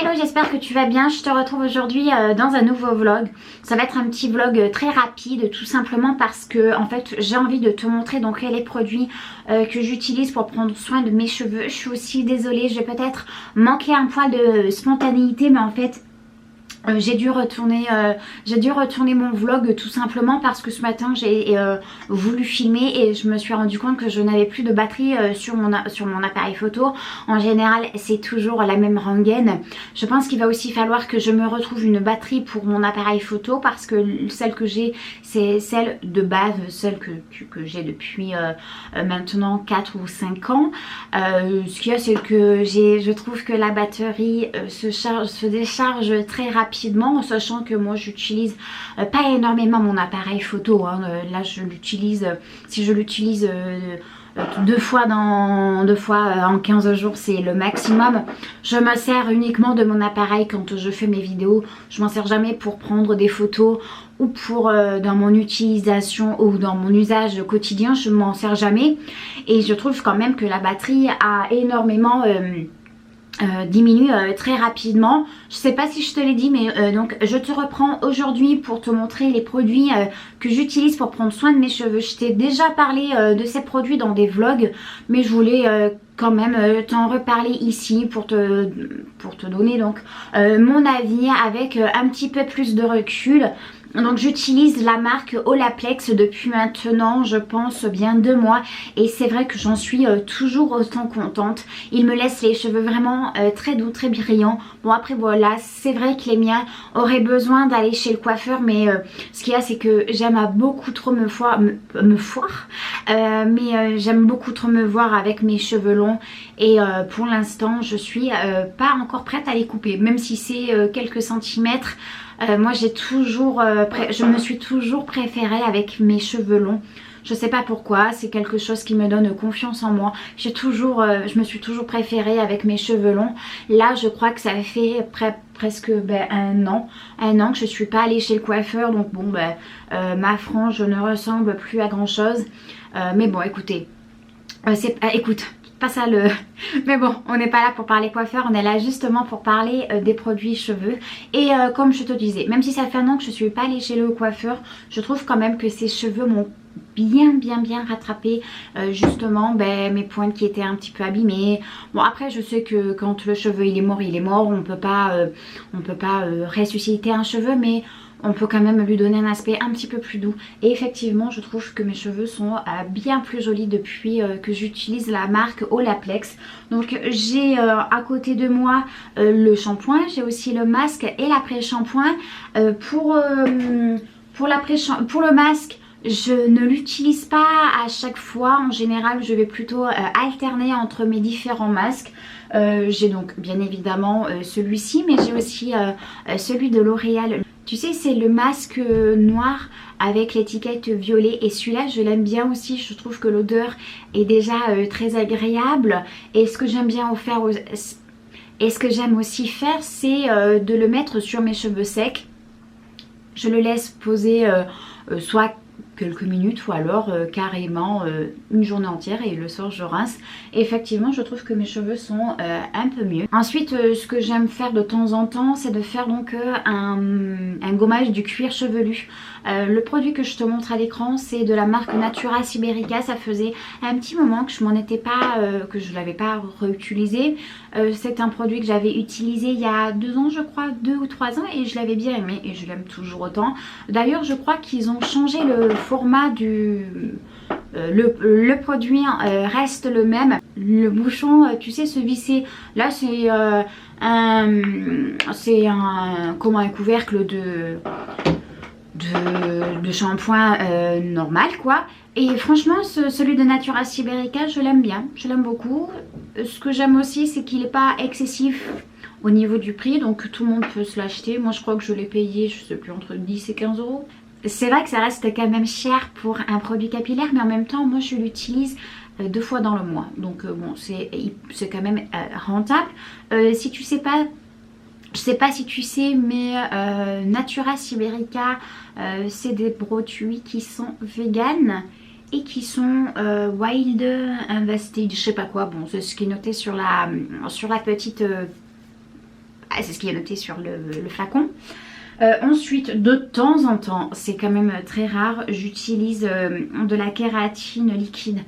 Hello, j'espère que tu vas bien. Je te retrouve aujourd'hui dans un nouveau vlog. Ça va être un petit vlog très rapide, tout simplement parce que en fait j'ai envie de te montrer donc les produits que j'utilise pour prendre soin de mes cheveux. Je suis aussi désolée, je vais peut-être manquer un poil de spontanéité, mais en fait j'ai dû retourner mon vlog tout simplement parce que ce matin j'ai voulu filmer et je me suis rendu compte que je n'avais plus de batterie sur mon appareil photo. En général c'est toujours la même rengaine. Je pense qu'il va aussi falloir que je me retrouve une batterie pour mon appareil photo parce que celle que j'ai c'est celle de base, celle que j'ai depuis maintenant 4 ou 5 ans. Ce qu'il y a c'est que je trouve que la batterie se décharge très rapidement, en sachant que moi j'utilise pas énormément mon appareil photo, hein. Là je l'utilise, si je l'utilise deux fois en 15 jours c'est le maximum. Je me sers uniquement de mon appareil quand je fais mes vidéos. Je m'en sers jamais pour prendre des photos ou pour dans mon utilisation ou dans mon usage quotidien, je m'en sers jamais. Et je trouve quand même que la batterie a énormément diminue très rapidement. Je sais pas si je te l'ai dit, mais donc je te reprends aujourd'hui pour te montrer les produits que j'utilise pour prendre soin de mes cheveux. Je t'ai déjà parlé de ces produits dans des vlogs, mais je voulais quand même t'en reparler ici pour te donner donc mon avis avec un petit peu plus de recul. Donc j'utilise la marque Olaplex depuis maintenant je pense bien 2 mois et c'est vrai que j'en suis toujours autant contente. Il me laisse les cheveux vraiment très doux, très brillants. Bon après voilà, c'est vrai que les miens auraient besoin d'aller chez le coiffeur, mais ce qu'il y a c'est que j'aime beaucoup trop j'aime beaucoup trop me voir avec mes cheveux longs et pour l'instant je suis pas encore prête à les couper, même si c'est quelques centimètres. Moi je me suis toujours préférée avec mes cheveux longs. Je sais pas pourquoi, c'est quelque chose qui me donne confiance en moi. Je me suis toujours préférée avec mes cheveux longs. Là je crois que ça fait presque un an que je suis pas allée chez le coiffeur. Donc bon ma frange ne ressemble plus à grand chose. Mais bon écoutez, écoute, pas ça le... Mais bon, on n'est pas là pour parler coiffeur, on est là justement pour parler des produits cheveux. Et comme je te disais, même si ça fait un an que je suis pas allée chez le coiffeur, je trouve quand même que ces cheveux m'ont bien rattrapé justement mes pointes qui étaient un petit peu abîmées. Bon après je sais que quand le cheveu il est mort, on peut pas ressusciter un cheveu, mais on peut quand même lui donner un aspect un petit peu plus doux. Et effectivement je trouve que mes cheveux sont bien plus jolis depuis que j'utilise la marque Olaplex. Donc j'ai à côté de moi le shampoing, j'ai aussi le masque et l'après-shampoing. Pour le masque, je ne l'utilise pas à chaque fois. En général je vais plutôt alterner entre mes différents masques. J'ai donc bien évidemment celui-ci, mais j'ai aussi celui de L'Oréal. Tu sais, c'est le masque noir avec l'étiquette violet, et celui-là je l'aime bien aussi. Je trouve que l'odeur est déjà très agréable, et ce que j'aime aussi faire c'est de le mettre sur mes cheveux secs. Je le laisse poser soit quelques minutes ou alors carrément une journée entière, et le soir je rince. Et effectivement je trouve que mes cheveux sont un peu mieux. Ensuite ce que j'aime faire de temps en temps c'est de faire donc un gommage du cuir chevelu. Le produit que je te montre à l'écran c'est de la marque Natura Siberica. Ça faisait un petit moment que je l'avais pas réutilisé. C'est un produit que j'avais utilisé il y a 2 ans je crois, 2 ou 3 ans, et je l'avais bien aimé et je l'aime toujours autant. D'ailleurs je crois qu'ils ont changé le format le produit reste le même. Le bouchon tu sais se visser, là c'est un couvercle de shampoing normal quoi. Et franchement celui de Natura Siberica je l'aime bien, je l'aime beaucoup. Ce que j'aime aussi c'est qu'il n'est pas excessif au niveau du prix, donc tout le monde peut se l'acheter. Moi je crois que je l'ai payé, je sais plus, entre 10 et 15 euros. C'est vrai que ça reste quand même cher pour un produit capillaire, mais en même temps moi je l'utilise 2 fois dans le mois, donc bon c'est quand même rentable. Si tu sais pas, je sais pas si tu sais, mais Natura Siberica c'est des produits qui sont vegan et qui sont wild invested, je sais pas quoi. Bon c'est ce qui est noté sur la petite Ah, c'est ce qui est noté sur le flacon. Ensuite, de temps en temps, c'est quand même très rare, j'utilise de la kératine liquide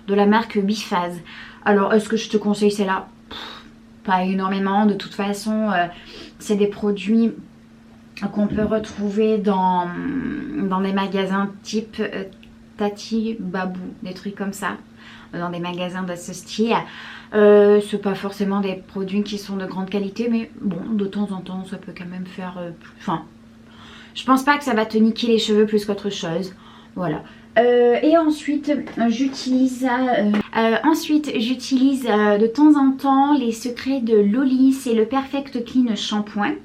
de la marque Biphase. Alors, est-ce que je te conseille celle-là? Pas énormément, de toute façon, c'est des produits qu'on peut retrouver dans des magasins type Tati, Babou, des trucs comme ça, dans des magasins de ce style. C'est pas forcément des produits qui sont de grande qualité, mais bon, de temps en temps ça peut quand même faire enfin, je pense pas que ça va te niquer les cheveux plus qu'autre chose. Voilà. Et ensuite j'utilise de temps en temps les secrets de Loli, c'est le Perfect Clean Shampoing.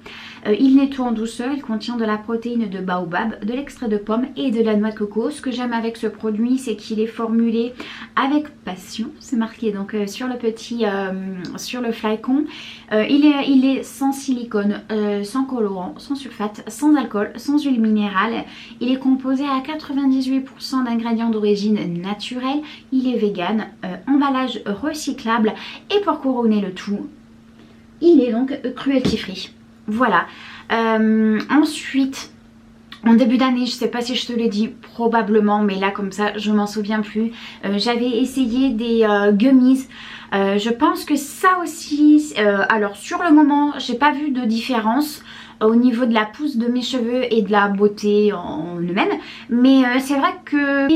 Il nettoie en douceur, il contient de la protéine de baobab, de l'extrait de pomme et de la noix de coco. Ce que j'aime avec ce produit, c'est qu'il est formulé avec passion, c'est marqué donc sur le flacon. Il est sans silicone, sans colorant, sans sulfate, sans alcool, sans huile minérale. Il est composé à 98% d'ingrédients d'origine naturelle. Il est vegan, emballage recyclable et pour couronner le tout, il est donc cruelty free. Voilà. Ensuite, en début d'année, je sais pas si je te l'ai dit, probablement, mais là comme ça, je m'en souviens plus. J'avais essayé des gummies. Je pense que ça aussi, alors sur le moment, j'ai pas vu de différence au niveau de la pousse de mes cheveux et de la beauté en eux-mêmes, mais c'est vrai que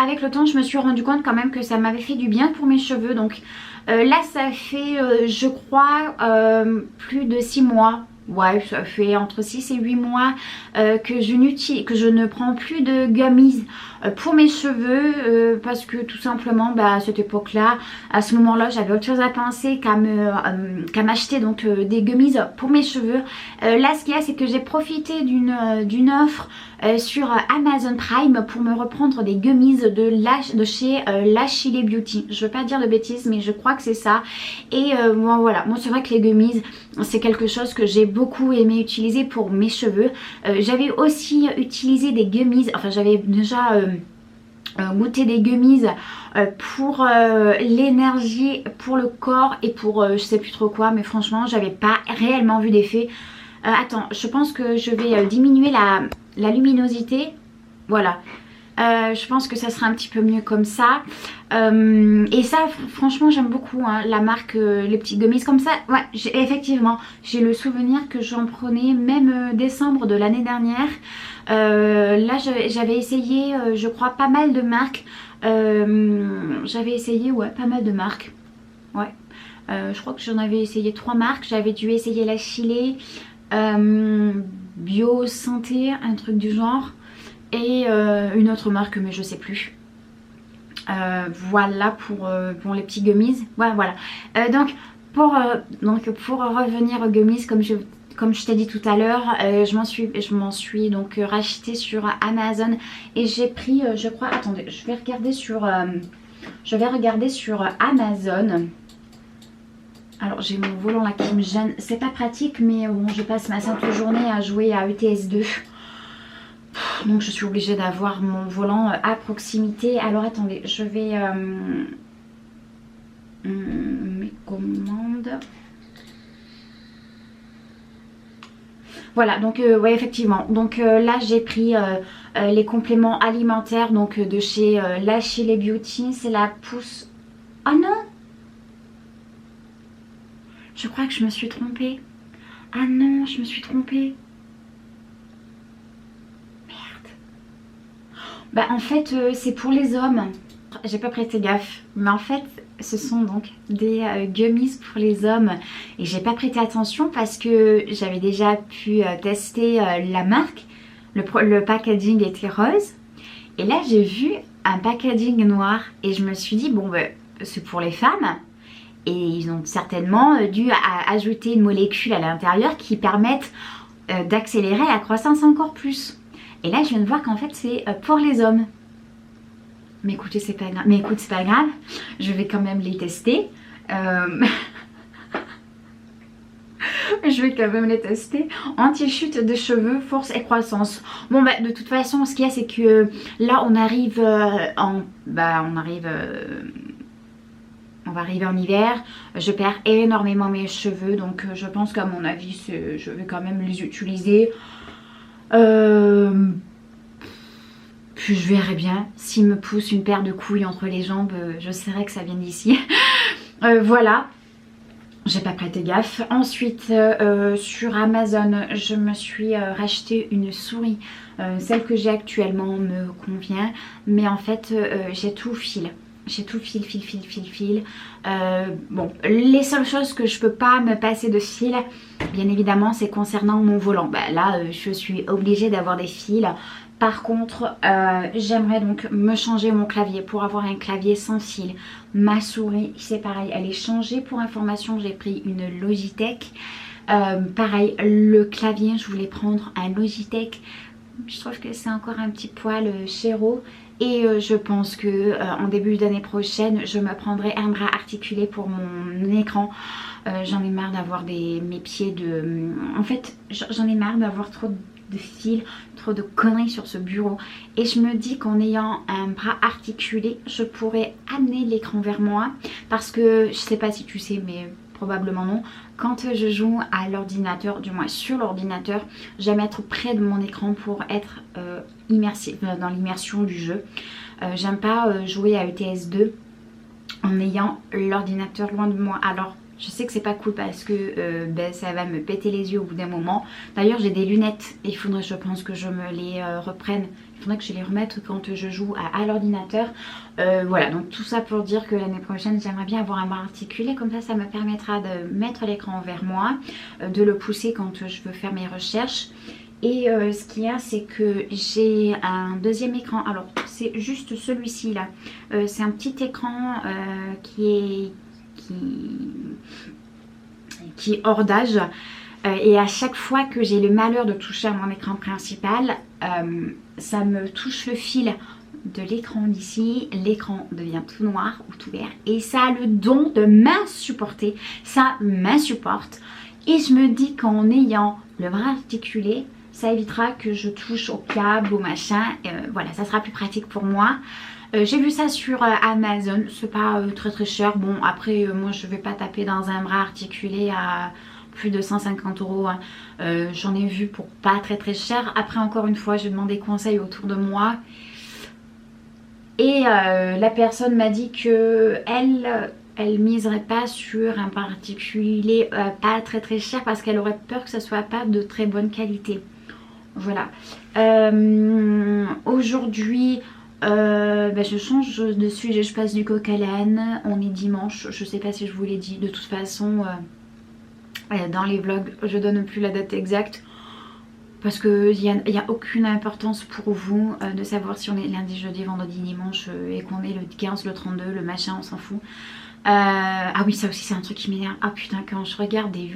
avec le temps je me suis rendu compte quand même que ça m'avait fait du bien pour mes cheveux. Donc là ça fait je crois plus de 6 mois. Ouais, ça fait entre 6 et 8 mois que je ne prends plus de gummies pour mes cheveux parce que tout simplement à cette époque là, à ce moment là, j'avais autre chose à penser qu'à m'acheter donc des gummies pour mes cheveux. Là ce qu'il y a, c'est que j'ai profité d'une offre sur Amazon Prime pour me reprendre des gummies de chez Lachile Beauty. Je veux pas dire de bêtises, mais je crois que c'est ça. Et bon, voilà, moi c'est vrai que les gummies c'est quelque chose que j'ai beaucoup aimé utiliser pour mes cheveux. J'avais aussi utilisé des gummies, enfin j'avais déjà goûté des gummies pour l'énergie, pour le corps et pour je sais plus trop quoi, mais franchement j'avais pas réellement vu d'effet. Attends, je pense que je vais diminuer la luminosité, voilà. Je pense que ça sera un petit peu mieux comme ça. Et ça franchement j'aime beaucoup hein, la marque les petits gummies comme ça. Ouais, effectivement j'ai le souvenir que j'en prenais même décembre de l'année dernière. Là j'avais essayé je crois pas mal de marques. J'avais essayé pas mal de marques. Ouais. Je crois que j'en avais essayé 3 marques. J'avais dû essayer la Chile, Bio Santé, un truc du genre, et une autre marque mais je sais plus. Voilà pour les petits gummies. Ouais, voilà. Donc pour revenir aux gummies, comme je t'ai dit tout à l'heure, je m'en suis donc racheté sur Amazon et j'ai pris je crois, attendez, je vais regarder sur Amazon. Alors j'ai mon volant là qui me gêne, c'est pas pratique mais bon, je passe ma sainte journée à jouer à ETS2. Donc je suis obligée d'avoir mon volant à proximité. Alors attendez, je vais mes commandes. Voilà, donc ouais effectivement. Donc là j'ai pris les compléments alimentaires donc de chez Lachile Beauty. C'est la pousse. Oh non! Je crois que je me suis trompée. Ah non, je me suis trompée. Bah en fait c'est pour les hommes. J'ai pas prêté gaffe. Mais en fait ce sont donc des gummies pour les hommes. Et j'ai pas prêté attention parce que j'avais déjà pu tester la marque. Le packaging était rose. Et là j'ai vu un packaging noir. Et je me suis dit bon bah c'est pour les femmes. Et ils ont certainement dû ajouter une molécule à l'intérieur qui permette d'accélérer la croissance encore plus. Et là je viens de voir qu'en fait c'est pour les hommes. Mais écoutez c'est pas grave. Mais écoute c'est pas grave. Je vais quand même les tester. Je vais quand même les tester. Anti-chute de cheveux, force et croissance. Bon bah de toute façon ce qu'il y a c'est que là on arrive on va arriver en hiver, je perds énormément mes cheveux, donc je pense qu'à mon avis je vais quand même les utiliser. Puis je verrai bien, s'il me pousse une paire de couilles entre les jambes, je saurai que ça vient d'ici. Voilà, j'ai pas prêté gaffe. Ensuite sur Amazon je me suis racheté une souris. Celle que j'ai actuellement me convient, mais en fait j'ai tout fil. J'ai tout fil. Bon, les seules choses que je peux pas me passer de fil, bien évidemment, c'est concernant mon volant. Bah, là, je suis obligée d'avoir des fils. Par contre, j'aimerais donc me changer mon clavier pour avoir un clavier sans fil. Ma souris, c'est pareil, elle est changée. Pour information, j'ai pris une Logitech. Pareil, le clavier, je voulais prendre un Logitech. Je trouve que c'est encore un petit poil chéro. Et je pense que en début d'année prochaine, je me prendrai un bras articulé pour mon écran. J'en ai marre d'avoir mes pieds de... En fait, j'en ai marre d'avoir trop de fils, trop de conneries sur ce bureau. Et je me dis qu'en ayant un bras articulé, je pourrais amener l'écran vers moi. Parce que, je sais pas si tu sais, mais probablement non. Quand je joue à l'ordinateur, du moins sur l'ordinateur, j'aime être près de mon écran pour être immersif dans l'immersion du jeu. J'aime pas jouer à ETS 2 en ayant l'ordinateur loin de moi. Alors je sais que c'est pas cool parce que ça va me péter les yeux au bout d'un moment. D'ailleurs j'ai des lunettes et il faudrait, je pense, que je me les reprenne. Il faudrait que je les remette quand je joue à l'ordinateur. Voilà, donc tout ça pour dire que l'année prochaine j'aimerais bien avoir un bras articulé. Comme ça me permettra de mettre l'écran vers moi, de le pousser quand je veux faire mes recherches. Et ce qu'il y a, c'est que j'ai un deuxième écran. Alors c'est juste celui-ci là. C'est un petit écran qui est hors d'âge. Et à chaque fois que j'ai le malheur de toucher à mon écran principal, ça me touche le fil de l'écran d'ici. L'écran devient tout noir ou tout vert. Et ça a le don de m'insupporter. Ça m'insupporte. Et je me dis qu'en ayant le bras articulé, ça évitera que je touche au câble, au machin. Voilà, ça sera plus pratique pour moi. J'ai vu ça sur Amazon. C'est pas très cher. Bon, après, moi, je vais pas taper dans un bras articulé à plus de 150 €. Hein. J'en ai vu pour pas très cher. Après, encore une fois, j'ai demandé conseil autour de moi. Et la personne m'a dit que elle miserait pas sur un particulier pas très cher parce qu'elle aurait peur que ça soit pas de très bonne qualité. Voilà. Aujourd'hui, je change de sujet, je passe du coq à l'âne. On est dimanche, je sais pas si je vous l'ai dit. De toute façon, dans les vlogs, je donne plus la date exacte. Parce qu'il n'y a aucune importance pour vous de savoir si on est lundi, jeudi, vendredi, dimanche et qu'on est le 15, le 32, le machin, on s'en fout. Ah oui, ça aussi c'est un truc qui m'énerve. Ah putain, quand je regarde des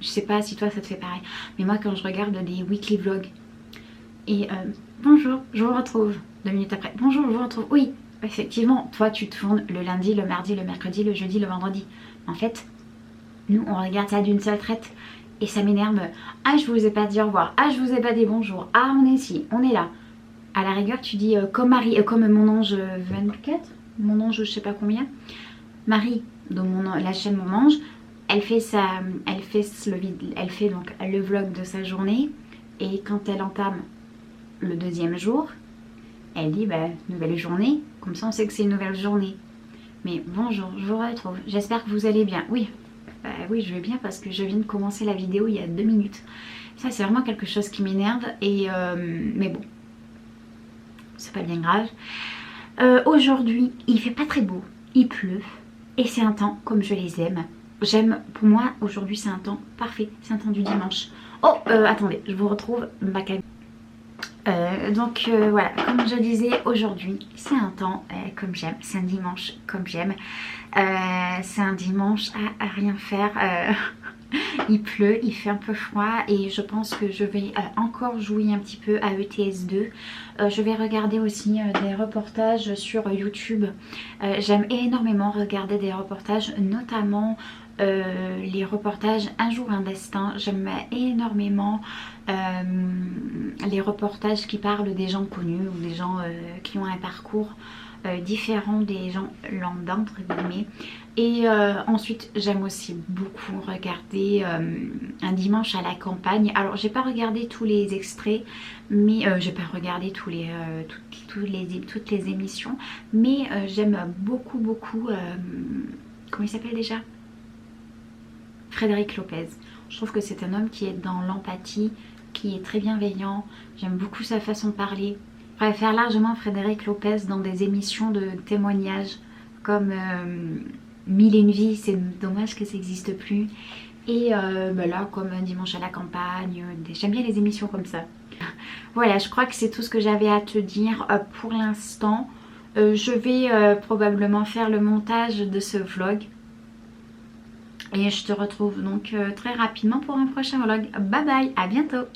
je sais pas si toi ça te fait pareil, mais moi quand je regarde des weekly vlogs et bonjour, je vous retrouve 2 minutes après. Bonjour, je vous retrouve. Oui, effectivement, toi tu tournes le lundi, le mardi, le mercredi, le jeudi, le vendredi. En fait, nous on regarde ça d'une seule traite. Et ça m'énerve. Ah, je vous ai pas dit au revoir. Ah, je vous ai pas dit bonjour. Ah, on est ici, on est là. À la rigueur, tu dis comme Marie, comme mon ange 24, mon ange je sais pas combien. Marie, dans la chaîne Mon Ange, elle fait donc le vlog de sa journée. Et quand elle entame le deuxième jour, elle dit nouvelle journée. Comme ça, on sait que c'est une nouvelle journée. Mais bonjour, je vous retrouve. J'espère que vous allez bien. Oui. Oui, je vais bien parce que je viens de commencer la vidéo il y a 2 minutes. Ça c'est vraiment quelque chose qui m'énerve et mais bon, c'est pas bien grave. Aujourd'hui il fait pas très beau, il pleut et c'est un temps comme je les aime. Pour moi aujourd'hui c'est un temps parfait, c'est un temps du dimanche. Oh attendez, je vous retrouve ma caméra. Donc voilà, comme je disais, aujourd'hui c'est un temps comme j'aime, c'est un dimanche comme j'aime, c'est un dimanche à rien faire, il pleut, il fait un peu froid et je pense que je vais encore jouer un petit peu à ETS 2. Je vais regarder aussi des reportages sur YouTube. J'aime énormément regarder des reportages, notamment les reportages Un jour un destin, j'aime énormément les reportages qui parlent des gens connus ou des gens qui ont un parcours différent des gens lambda entre guillemets. Et ensuite j'aime aussi beaucoup regarder Un dimanche à la campagne. Alors j'ai pas regardé tous les extraits, mais j'ai pas regardé toutes les émissions, mais j'aime beaucoup comment il s'appelle déjà, Frédéric Lopez. Je trouve que c'est un homme qui est dans l'empathie, qui est très bienveillant. J'aime beaucoup sa façon de parler. Je préfère largement Frédéric Lopez dans des émissions de témoignages comme Mille et une vies, c'est dommage que ça n'existe plus. Et là, comme Un dimanche à la campagne, j'aime bien les émissions comme ça. Voilà, je crois que c'est tout ce que j'avais à te dire pour l'instant. Je vais probablement faire le montage de ce vlog. Et je te retrouve donc très rapidement pour un prochain vlog. Bye bye, à bientôt!